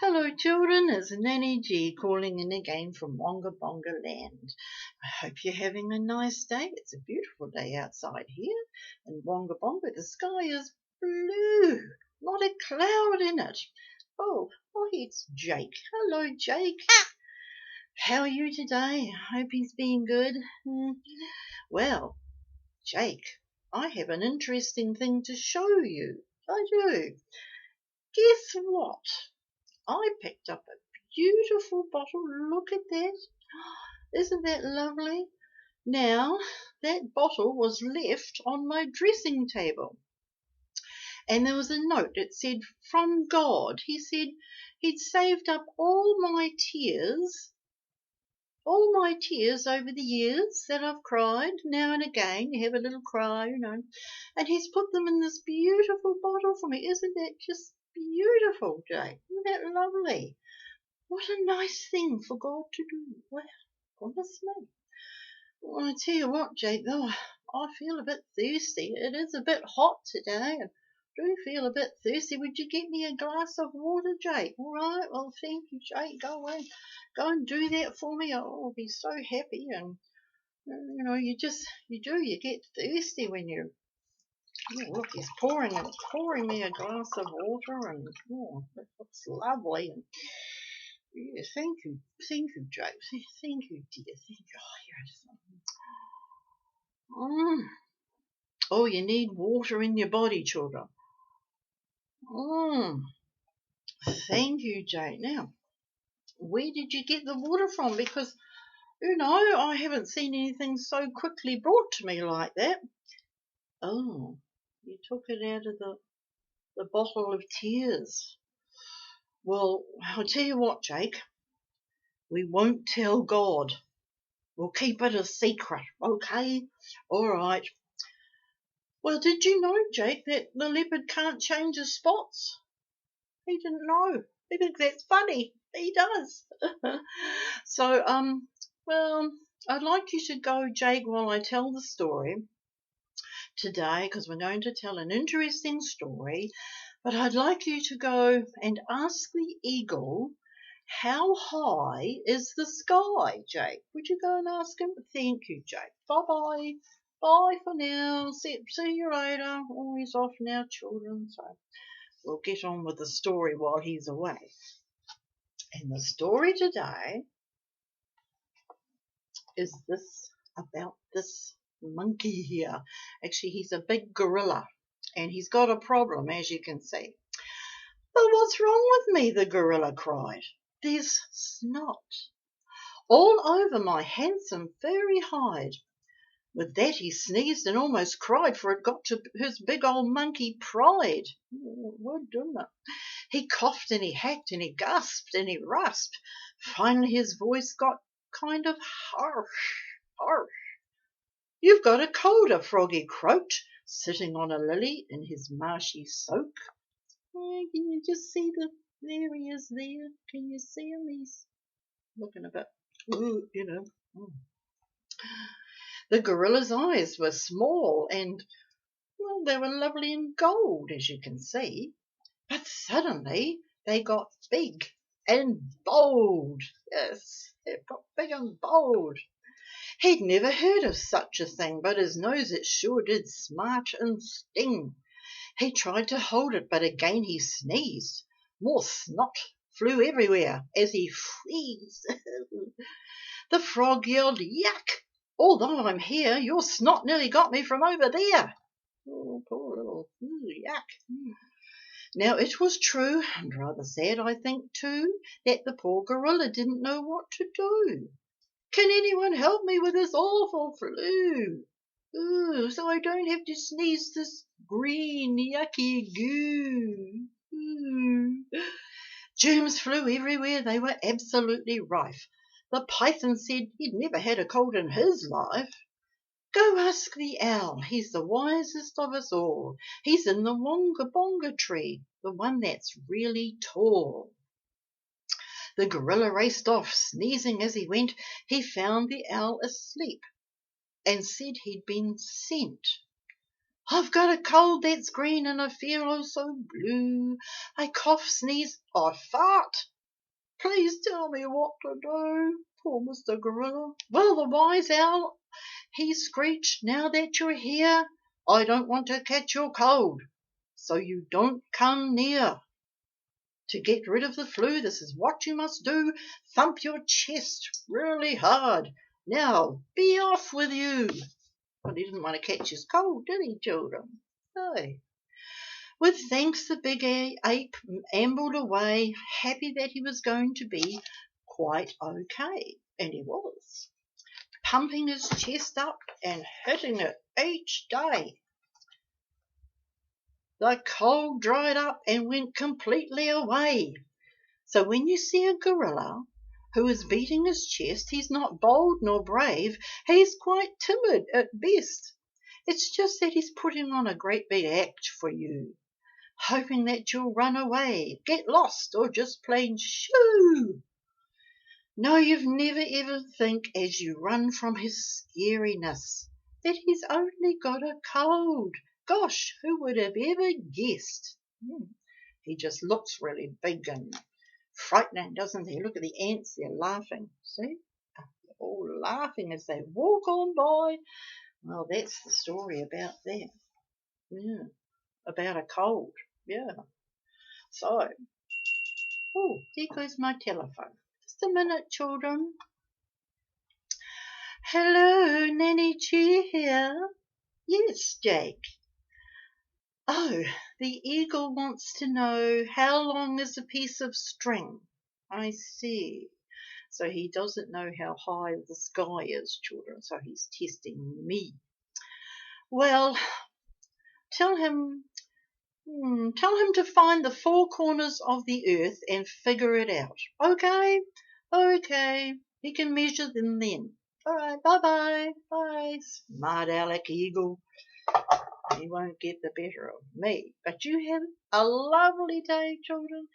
Hello children, it's nannyg calling in again from Wonga Bonga land. I hope you're having a nice day. It's a beautiful day outside here in Wonga Bonga. The sky is blue, not a cloud in it. Oh, it's Jake. Hello Jake. How are you today? I hope he's been good. Well, Jake, I have an interesting thing to show you. I do. Guess what? I picked up a beautiful bottle. Look at that. Isn't that lovely? Now, that bottle was left on my dressing table. And there was a note. It said, from God. He said he'd saved up all my tears over the years that I've cried. Now and again, you have a little cry, and he's put them in this beautiful bottle for me. Isn't that just beautiful, Jake? Isn't that lovely? What a nice thing for God to do. Wow, goodness me. Well, I tell you what, Jake, though, I feel a bit thirsty. It is a bit hot today, and do feel a bit thirsty. Would you get me a glass of water, Jake? All right, well, thank you, Jake. Go away. Go and do that for me. I'll be so happy. And, you get thirsty when you, look, he's pouring me a glass of water, and, it looks lovely. And, yeah, thank you, Jake. Thank you, dear. Thank you. Oh, here it is. Oh, you need water in your body, children. Thank you, Jake. Now, where did you get the water from? Because, I haven't seen anything so quickly brought to me like that. Oh, you took it out of the bottle of tears. Well, I'll tell you what, Jake. We won't tell God. We'll keep it a secret, okay? All right. Well, did you know, Jake, that the leopard can't change his spots? He didn't know. He thinks that's funny. He does. So, well, I'd like you to go, Jake, while I tell the story today, because we're going to tell an interesting story. But I'd like you to go and ask the eagle, how high is the sky, Jake? Would you go and ask him? Thank you, Jake. Bye-bye. Bye for now. See you later. Oh, he's off now, children. So we'll get on with the story while he's away. And the story today is about this monkey here. Actually, he's a big gorilla, and he's got a problem, as you can see. But what's wrong with me? The gorilla cried. There's snot all over my handsome furry hide. With that he sneezed and almost cried, for it got to his big old monkey pride. Would, didn't it? He coughed and he hacked and he gasped and he rasped. Finally his voice got kind of harsh. You've got a cold, a froggy croaked, sitting on a lily in his marshy soak. Can you just see there he is there? Can you see him? He's looking a bit, The gorilla's eyes were small and, well, they were lovely and gold, as you can see. But suddenly they got big and bold. Yes, they got big and bold. He'd never heard of such a thing, but his nose, it sure did smart and sting. He tried to hold it, but again he sneezed. More snot flew everywhere as he wheezed. The frog yelled, yuck! Although I'm here, your snot nearly got me from over there. Oh, poor little yuck. Now, it was true, and rather sad, I think, too, that the poor gorilla didn't know what to do. Can anyone help me with this awful flu? Ooh, so I don't have to sneeze this green, yucky goo. Ooh. Germs flew everywhere. They were absolutely rife. The python said he'd never had a cold in his life. Go ask the owl. He's the wisest of us all. He's in the Wonga Bonga tree, the one that's really tall. The gorilla raced off, sneezing as he went. He found the owl asleep and said he'd been sent. I've got a cold that's green and I feel oh so blue. I cough, sneeze, I fart. Please tell me what to do. Poor Mr. Gorilla. Well, the wise owl, he screeched, now that you're here, I don't want to catch your cold, so you don't come near. To get rid of the flu, this is what you must do. Thump your chest really hard. Now, be off with you. But he didn't want to catch his cold, did he, children? No. With thanks, the big ape ambled away, happy that he was going to be quite okay. And he was, pumping his chest up and hitting it each day. The cold dried up and went completely away. So when you see a gorilla who is beating his chest, he's not bold nor brave. He's quite timid at best. It's just that he's putting on a great big act for you, hoping that you'll run away, get lost, or just plain shoo. No, you've never ever think as you run from his scariness that he's only got a cold. Gosh, who would have ever guessed? He just looks really big and frightening, doesn't he? Look at the ants, they're laughing. See? They're all laughing as they walk on by. Well, that's the story about that. Yeah, about a cold. Yeah. So, oh, there goes my telephone. Just a minute, children. Hello, nannyg here. Yes, Jake. Oh, the eagle wants to know how long is a piece of string. I see. So he doesn't know how high the sky is, children, so he's testing me. Well, tell him to find the four corners of the earth and figure it out. Okay? Okay. He can measure them then. All right, bye-bye. Bye. Smart aleck eagle. He won't get the better of me. But you have a lovely day, children.